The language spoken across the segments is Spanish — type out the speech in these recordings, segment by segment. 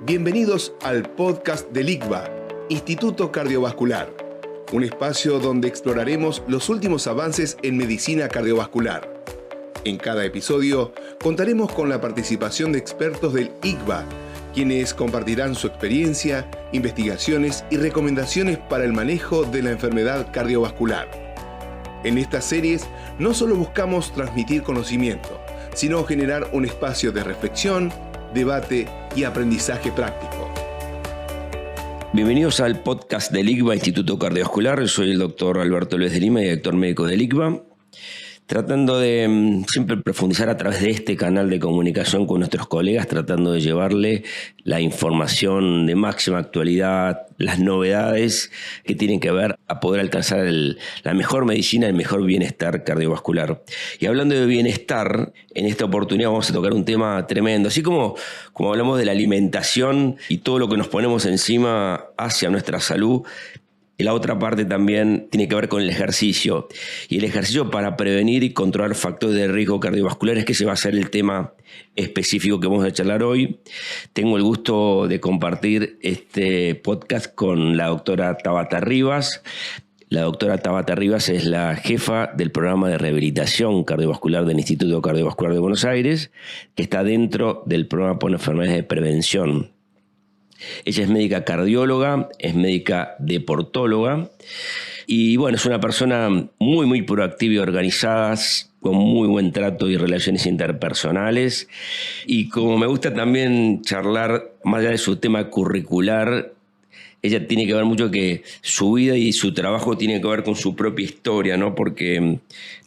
Bienvenidos al podcast del ICVA, Instituto Cardiovascular, un espacio donde exploraremos los últimos avances en medicina cardiovascular. En cada episodio contaremos con la participación de expertos del ICVA, quienes compartirán su experiencia, investigaciones y recomendaciones para el manejo de la enfermedad cardiovascular. En estas series no solo buscamos transmitir conocimiento, sino generar un espacio de reflexión, debate y aprendizaje práctico. Bienvenidos al podcast del ICVA, Instituto Cardiovascular. Soy el doctor Alberto Luis de Lima, director médico del ICVA, tratando de siempre profundizar a través de este canal de comunicación con nuestros colegas, tratando de llevarle la información de máxima actualidad, las novedades que tienen que ver a poder alcanzar la mejor medicina, el mejor bienestar cardiovascular. Y hablando de bienestar, en esta oportunidad vamos a tocar un tema tremendo. Así como hablamos de la alimentación y todo lo que nos ponemos encima hacia nuestra salud, la otra parte también tiene que ver con el ejercicio. Y el ejercicio para prevenir y controlar factores de riesgo cardiovasculares, que ese va a ser el tema específico que vamos a charlar hoy. Tengo el gusto de compartir este podcast con la doctora Tabata Rivas. La doctora Tabata Rivas es la jefa del programa de rehabilitación cardiovascular del Instituto Cardiovascular de Buenos Aires, que está dentro del programa por enfermedades de prevención. Ella es médica cardióloga, es médica deportóloga y bueno, es una persona muy proactiva y organizada, con muy buen trato y relaciones interpersonales. Y como me gusta también charlar, más allá de su tema curricular, ella tiene que ver mucho que su vida y su trabajo tiene que ver con su propia historia, ¿no? Porque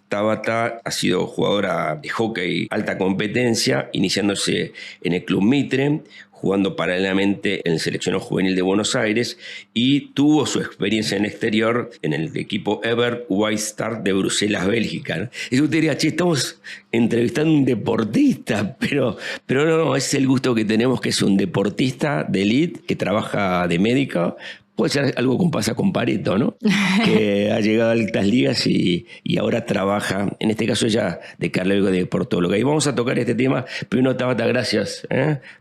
Tabata ha sido jugadora de hockey alta competencia, iniciándose en el Club Mitre, jugando paralelamente en el seleccionado juvenil de Buenos Aires, y tuvo su experiencia en el exterior en el equipo Ever White Star de Bruselas, Bélgica. Y usted diría, che, estamos entrevistando a un deportista, pero no, es el gusto que tenemos, que es un deportista de élite que trabaja de médico. Puede ser algo como pasa con Pareto, ¿no? Que ha llegado a altas ligas y ahora trabaja, en este caso ella de cardióloga y deportóloga. Y vamos a tocar este tema. Primero, Tabata, gracias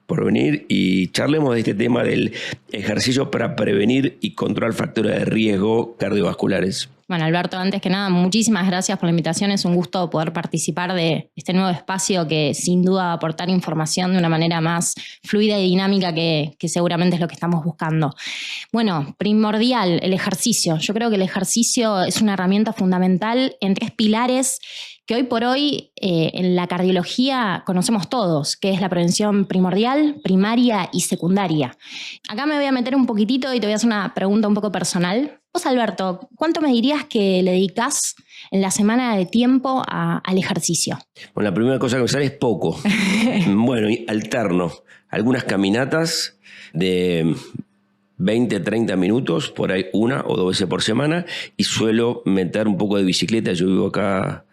por venir y charlemos de este tema del ejercicio para prevenir y controlar factores de riesgo cardiovasculares. Bueno, Alberto, antes que nada, muchísimas gracias por la invitación. Es un gusto poder participar de este nuevo espacio que sin duda va a aportar información de una manera más fluida y dinámica que seguramente es lo que estamos buscando. Bueno, primordial, el ejercicio. Yo creo que el ejercicio es una herramienta fundamental en tres pilares que hoy por hoy en la cardiología conocemos todos, que es la prevención primordial, primaria y secundaria. Acá me voy a meter un poquitito y te voy a hacer una pregunta un poco personal. Vos, Alberto, ¿cuánto me dirías que le dedicás en la semana de tiempo al ejercicio? Bueno, la primera cosa que me sale es poco. Bueno, y alterno. Algunas caminatas de 20, 30 minutos, por ahí 1 o 2 veces por semana, y suelo meter un poco de bicicleta. Yo vivo acá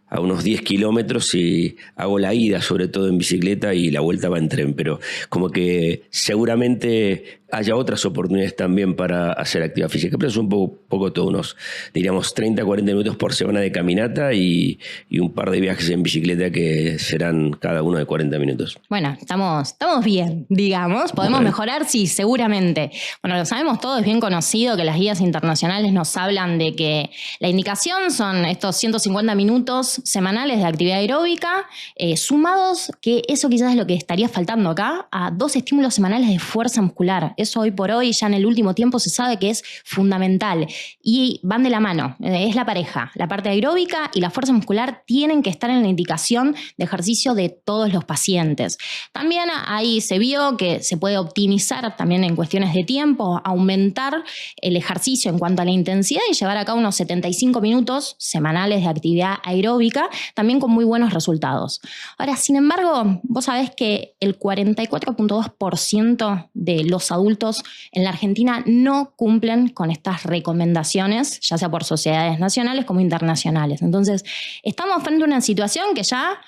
a unos 10 kilómetros y hago la ida sobre todo en bicicleta y la vuelta va en tren, pero como que seguramente haya otras oportunidades también para hacer actividad física, pero es un poco todo, unos, diríamos, 30, 40 minutos por semana de caminata y un par de viajes en bicicleta que serán cada uno de 40 minutos. Bueno, estamos bien, digamos. ¿Podemos mejorar? Sí, seguramente. Bueno, lo sabemos todos, es bien conocido que las guías internacionales nos hablan de que la indicación son estos 150 minutos semanales de actividad aeróbica, sumados, que eso quizás es lo que estaría faltando acá, a 2 estímulos semanales de fuerza muscular. Eso hoy por hoy, ya en el último tiempo, se sabe que es fundamental y van de la mano, es la pareja. La parte aeróbica y la fuerza muscular tienen que estar en la indicación de ejercicio de todos los pacientes. También ahí se vio que se puede optimizar también en cuestiones de tiempo, aumentar el ejercicio en cuanto a la intensidad y llevar a cabo unos 75 minutos semanales de actividad aeróbica, también con muy buenos resultados. Ahora, sin embargo, vos sabés que el 44.2% de los adultos en la Argentina no cumplen con estas recomendaciones, ya sea por sociedades nacionales como internacionales. Entonces, estamos frente a una situación que ya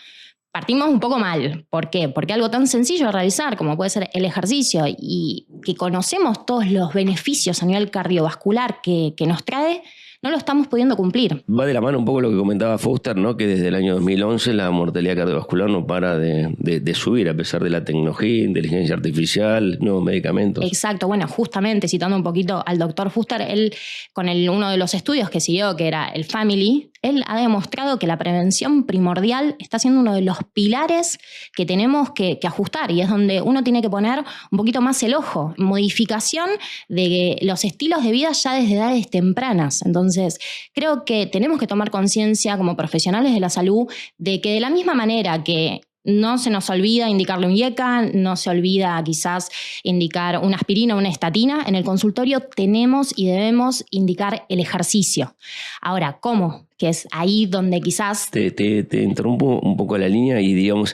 partimos un poco mal. ¿Por qué? Porque algo tan sencillo de realizar como puede ser el ejercicio y que conocemos todos los beneficios a nivel cardiovascular que nos trae, no lo estamos pudiendo cumplir. Va de la mano un poco lo que comentaba Foster, ¿no? Que desde el año 2011 la mortalidad cardiovascular no para de subir a pesar de la tecnología, inteligencia artificial, nuevos medicamentos. Exacto, bueno, justamente citando un poquito al doctor Fuster, él con uno de los estudios que siguió, que era el Family, él ha demostrado que la prevención primordial está siendo uno de los pilares que tenemos que ajustar, y es donde uno tiene que poner un poquito más el ojo. Modificación de los estilos de vida ya desde edades tempranas. Entonces, creo que tenemos que tomar conciencia como profesionales de la salud de que de la misma manera que no se nos olvida indicarle un IECA, no se olvida quizás indicar una aspirina o una estatina, en el consultorio tenemos y debemos indicar el ejercicio. Ahora, ¿cómo? Que es ahí donde quizás... Te interrumpo un poco la línea y digamos,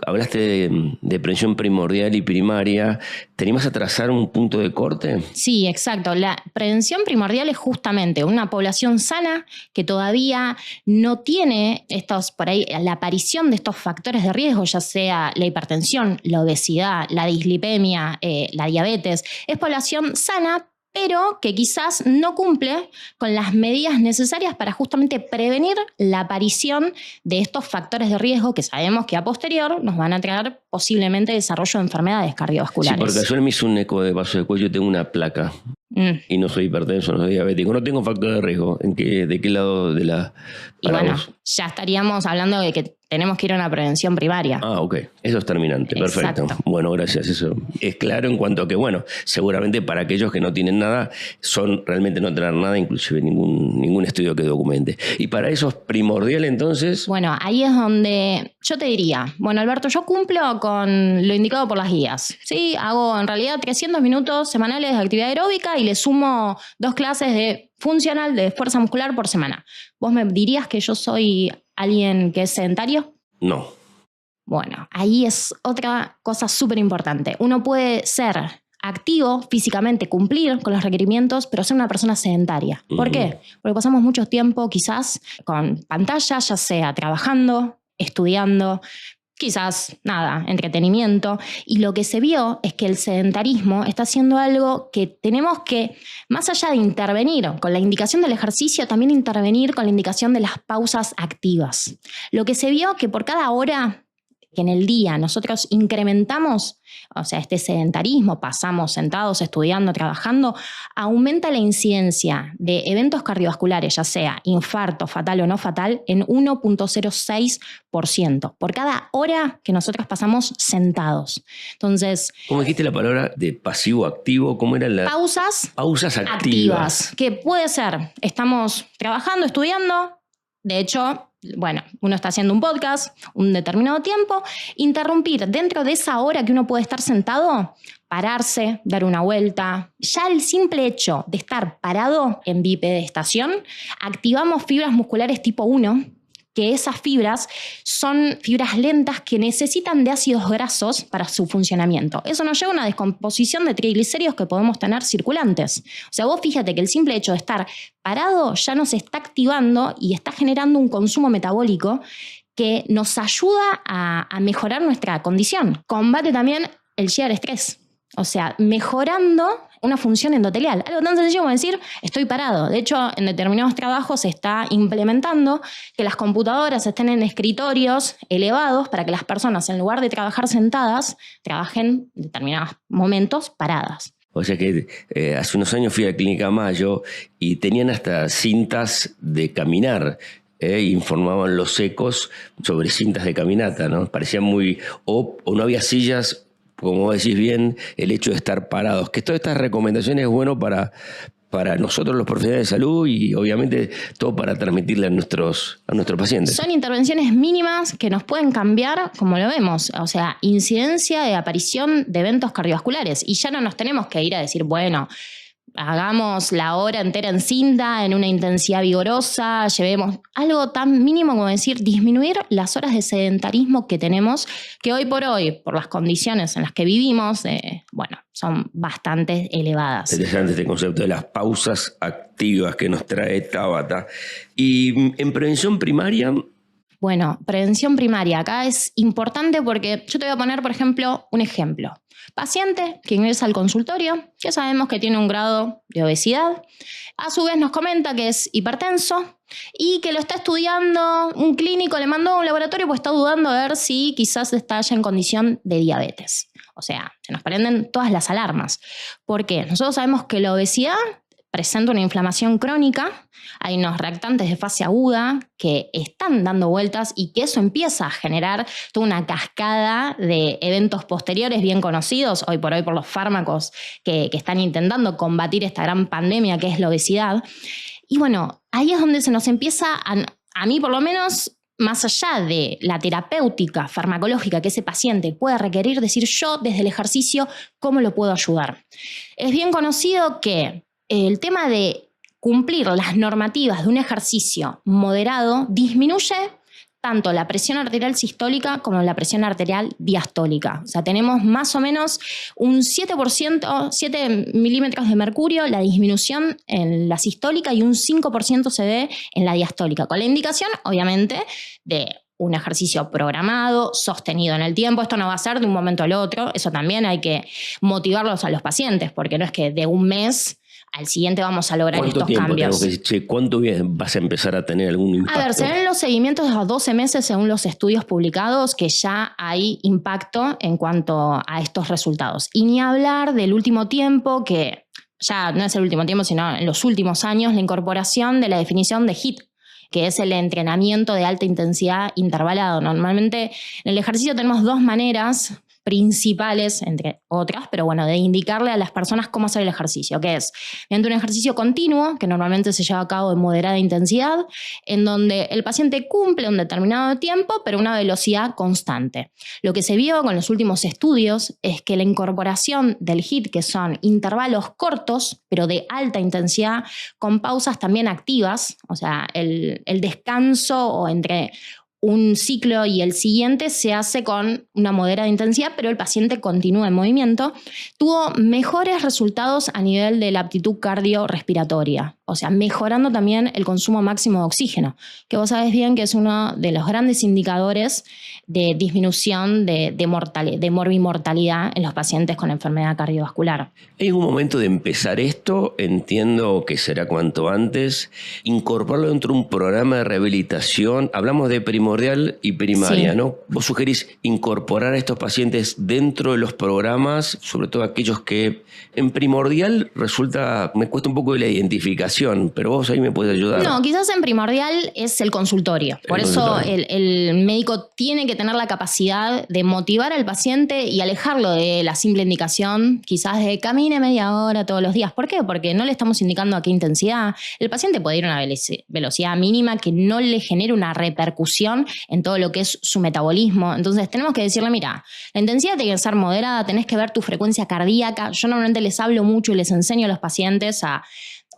hablaste de prevención primordial y primaria. ¿Tenías a trazar un punto de corte? Sí, exacto. La prevención primordial es justamente una población sana que todavía no tiene por ahí, la aparición de estos factores de riesgo, ya sea la hipertensión, la obesidad, la dislipemia, la diabetes. Es población sana, pero que quizás no cumple con las medidas necesarias para justamente prevenir la aparición de estos factores de riesgo que sabemos que a posterior nos van a traer posiblemente desarrollo de enfermedades cardiovasculares. Sí, porque ayer me hizo un eco de vaso de cuello y tengo una placa. Y no soy hipertenso, no soy diabético, no tengo factor de riesgo. ¿De qué lado de la...? Y bueno, ya estaríamos hablando de que tenemos que ir a una prevención primaria. Ah, ok. Eso es terminante. Exacto. Perfecto. Bueno, gracias. Eso es claro en cuanto a que, bueno, seguramente para aquellos que no tienen nada, son realmente no tener nada, inclusive ningún estudio que documente. Y para eso es primordial, entonces... Bueno, ahí es donde yo te diría, bueno, Alberto, yo cumplo con lo indicado por las guías. Sí, hago en realidad 300 minutos semanales de actividad aeróbica y le sumo 2 clases de funcional de fuerza muscular por semana. ¿Vos me dirías que yo soy alguien que es sedentario? No. Bueno, ahí es otra cosa súper importante. Uno puede ser activo físicamente, cumplir con los requerimientos, pero ser una persona sedentaria. ¿Por qué? Porque pasamos mucho tiempo quizás con pantalla, ya sea trabajando, estudiando, quizás, entretenimiento. Y lo que se vio es que el sedentarismo está haciendo algo que tenemos que, más allá de intervenir con la indicación del ejercicio, también intervenir con la indicación de las pausas activas. Lo que se vio que por cada hora que en el día nosotros incrementamos, o sea, este sedentarismo, pasamos sentados, estudiando, trabajando, aumenta la incidencia de eventos cardiovasculares, ya sea infarto, fatal o no fatal, en 1.06% por cada hora que nosotros pasamos sentados. Entonces... ¿Cómo dijiste la palabra de pasivo-activo? ¿Cómo era la...? Pausas activas. Que puede ser, estamos trabajando, estudiando, de hecho... Bueno, uno está haciendo un podcast un determinado tiempo, interrumpir dentro de esa hora que uno puede estar sentado, pararse, dar una vuelta. Ya el simple hecho de estar parado en bipedestación, activamos fibras musculares tipo 1, que esas fibras son fibras lentas que necesitan de ácidos grasos para su funcionamiento. Eso nos lleva a una descomposición de triglicéridos que podemos tener circulantes. O sea, vos fíjate que el simple hecho de estar parado ya nos está activando y está generando un consumo metabólico que nos ayuda a mejorar nuestra condición. Combate también el shear estrés. O sea, mejorando una función endotelial. Algo tan sencillo como decir, estoy parado. De hecho, en determinados trabajos se está implementando que las computadoras estén en escritorios elevados para que las personas, en lugar de trabajar sentadas, trabajen en determinados momentos paradas. O sea que hace unos años fui a Clínica Mayo y tenían hasta cintas de caminar. Informaban los ecos sobre cintas de caminata, ¿no? Parecía muy... O no había sillas... Como vos decís bien, el hecho de estar parados. Que todas estas recomendaciones es bueno para nosotros los profesionales de salud y obviamente todo para transmitirle a nuestros pacientes. Son intervenciones mínimas que nos pueden cambiar, como lo vemos, o sea, incidencia de aparición de eventos cardiovasculares. Y ya no nos tenemos que ir a decir, bueno, hagamos la hora entera en cinta, en una intensidad vigorosa, llevemos algo tan mínimo como decir, disminuir las horas de sedentarismo que tenemos, que hoy por las condiciones en las que vivimos, son bastante elevadas. Interesante este concepto de las pausas activas que nos trae Tabata. Y en prevención primaria... Bueno, prevención primaria. Acá es importante porque yo te voy a poner, por ejemplo, un ejemplo. Paciente que ingresa al consultorio, que sabemos que tiene un grado de obesidad, a su vez nos comenta que es hipertenso y que lo está estudiando un clínico, le mandó a un laboratorio pues está dudando a ver si quizás está ya en condición de diabetes. O sea, se nos prenden todas las alarmas. ¿Por qué? Nosotros sabemos que la obesidad presenta una inflamación crónica, hay unos reactantes de fase aguda que están dando vueltas y que eso empieza a generar toda una cascada de eventos posteriores bien conocidos, hoy por hoy por los fármacos que están intentando combatir esta gran pandemia que es la obesidad. Y bueno, ahí es donde se nos empieza, a mí por lo menos, más allá de la terapéutica farmacológica que ese paciente puede requerir, decir yo desde el ejercicio, ¿cómo lo puedo ayudar? Es bien conocido que el tema de cumplir las normativas de un ejercicio moderado disminuye tanto la presión arterial sistólica como la presión arterial diastólica. O sea, tenemos más o menos un 7%, 7 milímetros de mercurio, la disminución en la sistólica y un 5% se ve en la diastólica, con la indicación, obviamente, de un ejercicio programado, sostenido en el tiempo. Esto no va a ser de un momento al otro, eso también hay que motivarlos a los pacientes, porque no es que de un mes al siguiente vamos a lograr estos cambios. ¿Cuánto vas a empezar a tener algún impacto? A ver, se ven los seguimientos a 12 meses según los estudios publicados que ya hay impacto en cuanto a estos resultados. Y ni hablar del último tiempo, que ya no es el último tiempo, sino en los últimos años, la incorporación de la definición de HIIT, que es el entrenamiento de alta intensidad intervalado. Normalmente en el ejercicio tenemos dos maneras principales, entre otras, pero bueno, de indicarle a las personas cómo hacer el ejercicio, que es mediante un ejercicio continuo, que normalmente se lleva a cabo de moderada intensidad, en donde el paciente cumple un determinado tiempo, pero a una velocidad constante. Lo que se vio con los últimos estudios es que la incorporación del HIIT, que son intervalos cortos, pero de alta intensidad, con pausas también activas, o sea, el descanso o entre un ciclo y el siguiente se hace con una moderada intensidad, pero el paciente continúa en movimiento, tuvo mejores resultados a nivel de la aptitud cardiorrespiratoria, o sea, mejorando también el consumo máximo de oxígeno, que vos sabés bien que es uno de los grandes indicadores de disminución de morbimortalidad en los pacientes con enfermedad cardiovascular. ¿Hay un momento de empezar esto? Entiendo que será cuanto antes. Incorporarlo dentro de un programa de rehabilitación. Hablamos de primordial y primaria, sí, ¿no? Vos sugerís incorporar a estos pacientes dentro de los programas, sobre todo aquellos que en primordial me cuesta un poco de la identificación, pero vos ahí me podés ayudar. No, quizás en primordial es el consultorio. Por eso el médico tiene que tener la capacidad de motivar al paciente y alejarlo de la simple indicación, quizás de camine media hora todos los días. ¿Por qué? Porque no le estamos indicando a qué intensidad. El paciente puede ir a una velocidad mínima que no le genere una repercusión en todo lo que es su metabolismo. Entonces tenemos que decirle, mira, la intensidad tiene que ser moderada, tenés que ver tu frecuencia cardíaca. Yo normalmente les hablo mucho y les enseño a los pacientes a...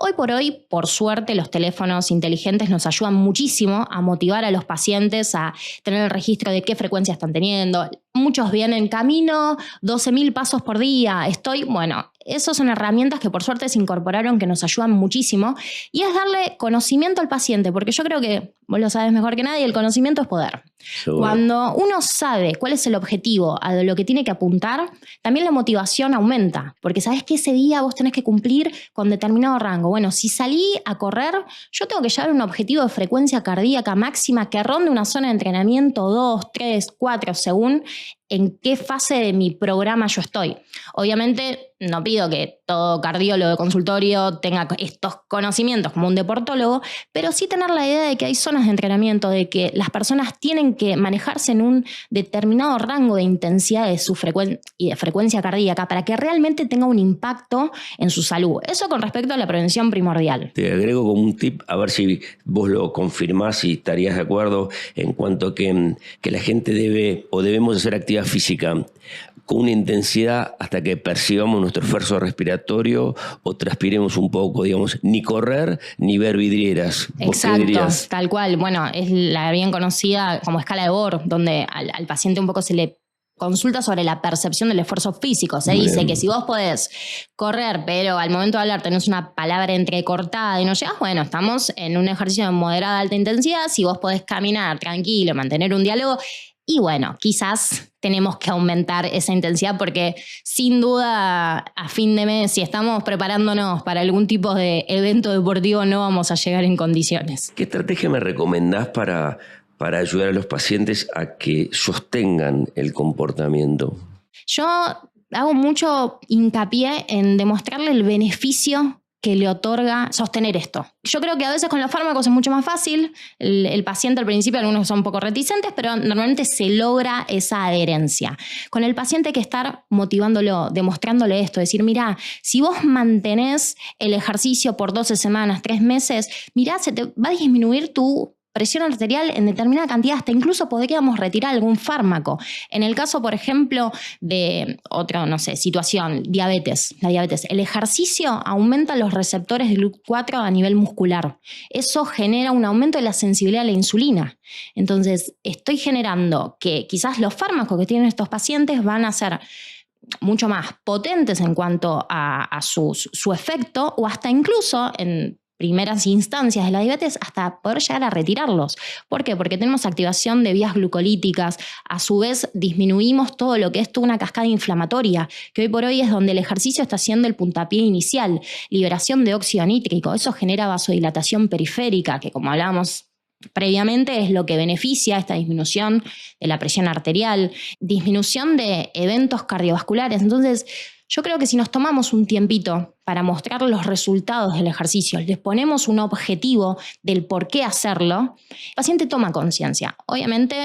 Hoy por hoy, por suerte, los teléfonos inteligentes nos ayudan muchísimo a motivar a los pacientes a tener el registro de qué frecuencia están teniendo. Muchos vienen camino 12.000 pasos por día. Esas son herramientas que por suerte se incorporaron que nos ayudan muchísimo y es darle conocimiento al paciente, porque yo creo que vos lo sabes mejor que nadie, el conocimiento es poder. Seguro. Cuando uno sabe cuál es el objetivo, a lo que tiene que apuntar, también la motivación aumenta, porque sabés que ese día vos tenés que cumplir con determinado rango. Bueno, si salí a correr, yo tengo que llevar un objetivo de frecuencia cardíaca máxima que ronde una zona de entrenamiento 2, 3, 4, según en qué fase de mi programa yo estoy. Obviamente no pido que todo cardiólogo de consultorio tenga estos conocimientos como un deportólogo, pero sí tener la idea de que hay zonas de entrenamiento, de que las personas tienen que manejarse en un determinado rango de intensidad de su frecuencia cardíaca para que realmente tenga un impacto en su salud. Eso con respecto a la prevención primordial. Te agrego como un tip, a ver si vos lo confirmás y estarías de acuerdo en cuanto a que la gente debe o debemos hacer actividad física con una intensidad hasta que percibamos nuestro esfuerzo respiratorio o transpiremos un poco, digamos, ni correr ni ver vidrieras. Exacto, tal cual. Bueno, es la bien conocida como escala de Bohr, donde al paciente un poco se le consulta sobre la percepción del esfuerzo físico. Se dice que si vos podés correr, pero al momento de hablar tenés una palabra entrecortada y no llegás, bueno, estamos en un ejercicio de moderada alta intensidad. Si vos podés caminar tranquilo, mantener un diálogo, y bueno, quizás tenemos que aumentar esa intensidad porque sin duda a fin de mes, si estamos preparándonos para algún tipo de evento deportivo, no vamos a llegar en condiciones. ¿Qué estrategia me recomendás para ayudar a los pacientes a que sostengan el comportamiento? Yo hago mucho hincapié en demostrarle el beneficio que le otorga sostener esto. Yo creo que a veces con los fármacos es mucho más fácil. El paciente al principio, algunos son un poco reticentes, pero normalmente se logra esa adherencia. Con el paciente hay que estar motivándolo, demostrándole esto, decir, mira, si vos mantenés el ejercicio por 12 semanas, 3 meses, mira, se te va a disminuir tu presión arterial en determinada cantidad, hasta incluso podríamos retirar algún fármaco. En el caso, por ejemplo, de otra, situación, diabetes. La diabetes. El ejercicio aumenta los receptores de GLUT4 a nivel muscular. Eso genera un aumento de la sensibilidad a la insulina. Entonces, estoy generando que quizás los fármacos que tienen estos pacientes van a ser mucho más potentes en cuanto a su efecto, o hasta incluso en primeras instancias de la diabetes hasta poder llegar a retirarlos. ¿Por qué? Porque tenemos activación de vías glucolíticas, a su vez disminuimos todo lo que es toda una cascada inflamatoria, que hoy por hoy es donde el ejercicio está siendo el puntapié inicial, liberación de óxido nítrico, eso genera vasodilatación periférica, que como hablábamos previamente es lo que beneficia esta disminución de la presión arterial, disminución de eventos cardiovasculares. Entonces, yo creo que si nos tomamos un tiempito para mostrar los resultados del ejercicio, les ponemos un objetivo del por qué hacerlo, el paciente toma conciencia. Obviamente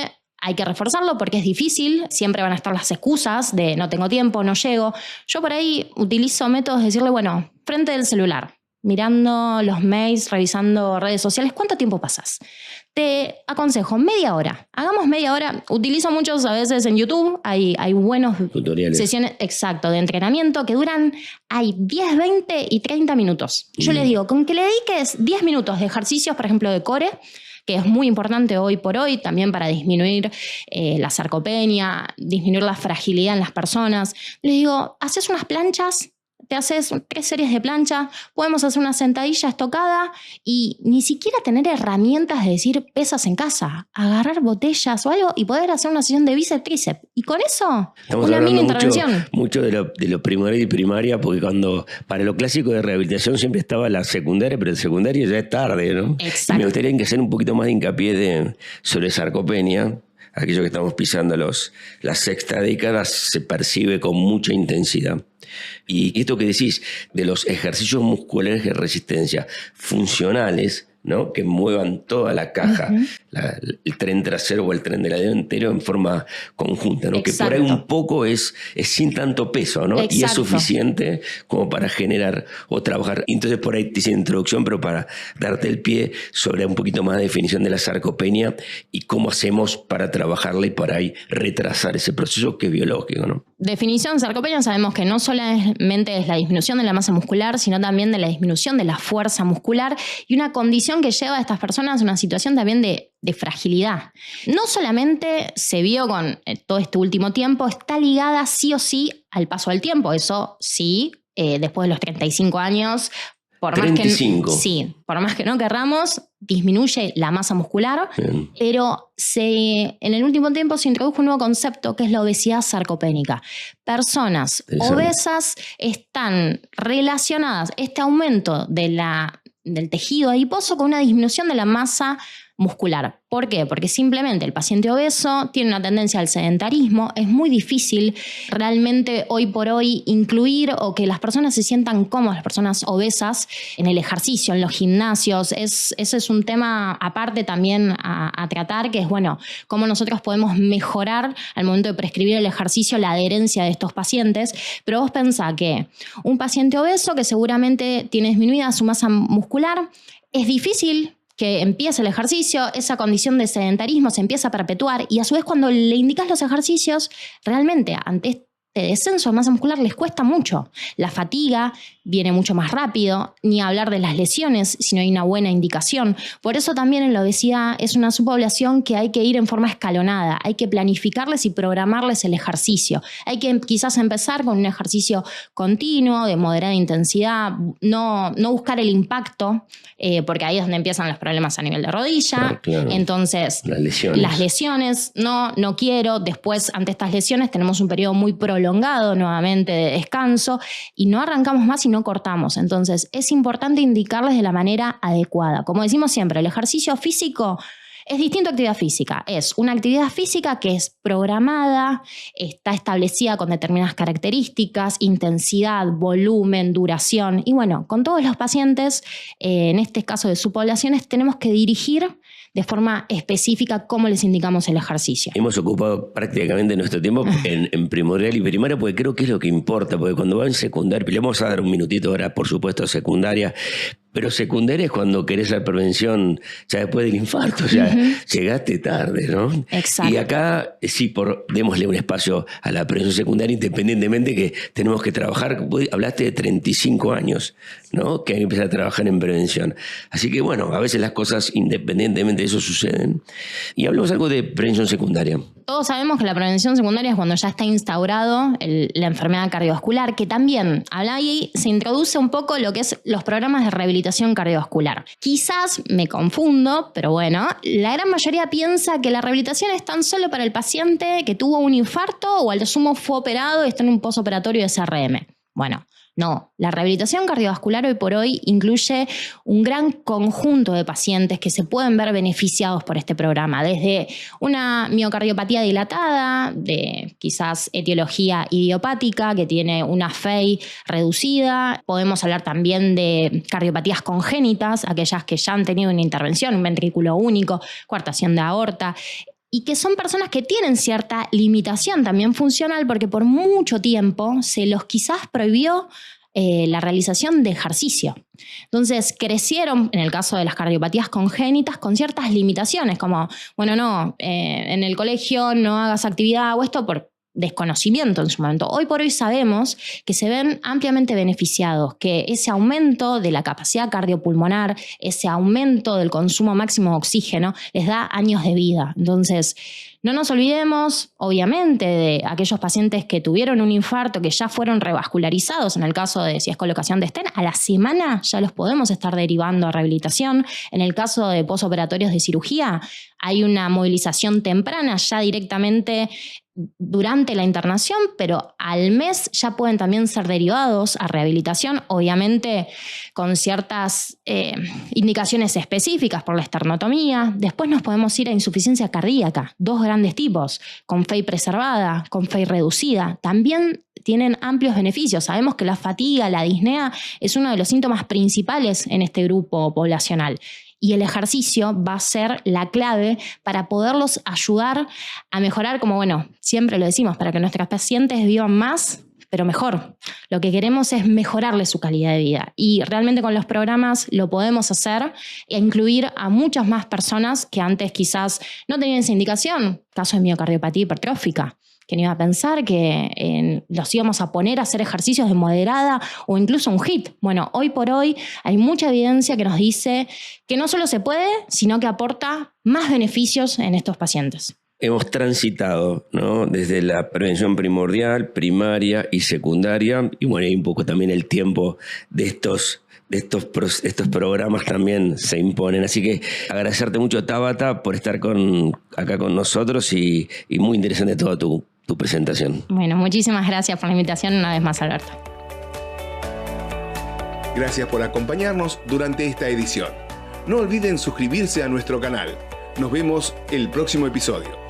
hay que reforzarlo porque es difícil, siempre van a estar las excusas de no tengo tiempo, no llego. Yo por ahí utilizo métodos de decirle, bueno, frente del celular, mirando los mails, revisando redes sociales, ¿cuánto tiempo pasas? Te aconsejo media hora. Hagamos media hora. Utilizo muchos a veces en YouTube. Hay buenos tutoriales. Sesiones de entrenamiento que duran, hay 10, 20 y 30 minutos. Yo les digo, con que le dediques 10 minutos de ejercicios, por ejemplo, de core, que es muy importante hoy por hoy, también para disminuir la sarcopenia, disminuir la fragilidad en las personas. Les digo, haces unas planchas, te haces 3 series de plancha, podemos hacer una sentadilla estocada y ni siquiera tener herramientas de decir pesas en casa, agarrar botellas o algo y poder hacer una sesión de bíceps, tríceps. Y con eso, estamos una mini hablando intervención. Mucho de lo primario y primaria, porque para lo clásico de rehabilitación siempre estaba la secundaria, pero el secundario ya es tarde, ¿no? Exacto. Y me gustaría que hacer un poquito más de hincapié sobre sarcopenia. Aquello que estamos pisando la sexta década se percibe con mucha intensidad. Y esto que decís de los ejercicios musculares de resistencia funcionales, ¿no? Que muevan toda la caja, el tren trasero o el tren delantero en forma conjunta, ¿no? Que por ahí un poco es sin tanto peso, ¿no? Exacto. Y es suficiente como para generar o trabajar. Entonces por ahí te hice introducción, pero para darte el pie sobre un poquito más de definición de la sarcopenia y cómo hacemos para trabajarla y para ahí retrasar ese proceso que es biológico, ¿no? Definición sarcopenia, sabemos que no solamente es la disminución de la masa muscular, sino también de la disminución de la fuerza muscular y una condición que lleva a estas personas a una situación también de fragilidad. No solamente se vio con todo este último tiempo, está ligada sí o sí al paso del tiempo. Eso sí, después de los 35 años, por 35. Por más que no querramos, disminuye la masa muscular, pero en el último tiempo se introdujo un nuevo concepto que es la obesidad sarcopénica. Personas obesas están relacionadas, este aumento del tejido adiposo con una disminución de la masa muscular. ¿Por qué? Porque simplemente el paciente obeso tiene una tendencia al sedentarismo. Es muy difícil realmente hoy por hoy incluir o que las personas se sientan cómodas, las personas obesas, en el ejercicio, en los gimnasios. Ese es un tema aparte también a tratar, que es, bueno, cómo nosotros podemos mejorar al momento de prescribir el ejercicio la adherencia de estos pacientes. Pero vos pensá que un paciente obeso que seguramente tiene disminuida su masa muscular, es difícil que empiece el ejercicio, esa condición de sedentarismo se empieza a perpetuar y a su vez cuando le indicas los ejercicios, realmente ante de descenso de masa muscular les cuesta mucho. La fatiga viene mucho más rápido, ni hablar de las lesiones si no hay una buena indicación. Por eso también en la obesidad es una subpoblación que hay que ir en forma escalonada, hay que planificarles y programarles el ejercicio. Hay que quizás empezar con un ejercicio continuo, de moderada intensidad, no buscar el impacto, porque ahí es donde empiezan los problemas a nivel de rodilla. Claro. Entonces, las lesiones, no quiero. Después, ante estas lesiones, tenemos un periodo muy prolongado nuevamente de descanso y no arrancamos más y no cortamos. Entonces, es importante indicarles de la manera adecuada. Como decimos siempre, el ejercicio físico es distinto a actividad física. Es una actividad física que es programada, está establecida con determinadas características, intensidad, volumen, duración. Y bueno, con todos los pacientes, en este caso de subpoblaciones, tenemos que dirigir de forma específica cómo les indicamos el ejercicio. Hemos ocupado prácticamente nuestro tiempo en primordial y primaria, porque creo que es lo que importa, porque cuando va en secundaria, le vamos a dar un minutito ahora, por supuesto, a secundaria, pero secundaria es cuando querés la prevención ya después del infarto, ya llegaste tarde, ¿no? Exacto. Y acá sí, démosle un espacio a la prevención secundaria, independientemente que tenemos que trabajar. Hablaste de 35 años, ¿no? Que hay que empezar a trabajar en prevención. Así que bueno, a veces las cosas independientemente de eso suceden. Y hablamos algo de prevención secundaria. Todos sabemos que la prevención secundaria es cuando ya está instaurado la enfermedad cardiovascular, que también ahí se introduce un poco lo que es los programas de rehabilitación cardiovascular. Quizás me confundo, pero bueno, la gran mayoría piensa que la rehabilitación es tan solo para el paciente que tuvo un infarto o al sumo fue operado y está en un postoperatorio de CRM. Bueno, no, la rehabilitación cardiovascular hoy por hoy incluye un gran conjunto de pacientes que se pueden ver beneficiados por este programa, desde una miocardiopatía dilatada, de quizás etiología idiopática, que tiene una FEI reducida. Podemos hablar también de cardiopatías congénitas, aquellas que ya han tenido una intervención, un ventrículo único, coartación de aorta, y que son personas que tienen cierta limitación también funcional porque por mucho tiempo se los quizás prohibió la realización de ejercicio. Entonces crecieron, en el caso de las cardiopatías congénitas, con ciertas limitaciones, como, en el colegio no hagas actividad o esto por desconocimiento en su momento. Hoy por hoy sabemos que se ven ampliamente beneficiados, que ese aumento de la capacidad cardiopulmonar, ese aumento del consumo máximo de oxígeno les da años de vida. Entonces, no nos olvidemos, obviamente, de aquellos pacientes que tuvieron un infarto, que ya fueron revascularizados, en el caso de si es colocación de stent, a la semana ya los podemos estar derivando a rehabilitación. En el caso de posoperatorios de cirugía, hay una movilización temprana ya directamente durante la internación, pero al mes ya pueden también ser derivados a rehabilitación, obviamente con ciertas indicaciones específicas por la esternotomía. Después nos podemos ir a insuficiencia cardíaca, dos grandes tipos, con FEI preservada, con FEI reducida. También tienen amplios beneficios. Sabemos que la fatiga, la disnea, es uno de los síntomas principales en este grupo poblacional. Y el ejercicio va a ser la clave para poderlos ayudar a mejorar, como siempre lo decimos, para que nuestros pacientes vivan más, pero mejor. Lo que queremos es mejorarles su calidad de vida. Y realmente con los programas lo podemos hacer e incluir a muchas más personas que antes quizás no tenían esa indicación. Caso de miocardiopatía hipertrófica. ¿Quién iba a pensar que los íbamos a poner a hacer ejercicios de moderada o incluso un HIIT? Bueno, hoy por hoy hay mucha evidencia que nos dice que no solo se puede, sino que aporta más beneficios en estos pacientes. Hemos transitado, ¿no?, desde la prevención primordial, primaria y secundaria, y hay un poco también el tiempo de estos programas también se imponen. Así que agradecerte mucho, Tabata, por estar acá con nosotros y muy interesante toda tu presentación. Bueno, muchísimas gracias por la invitación una vez más, Alberto. Gracias por acompañarnos durante esta edición. No olviden suscribirse a nuestro canal. Nos vemos el próximo episodio.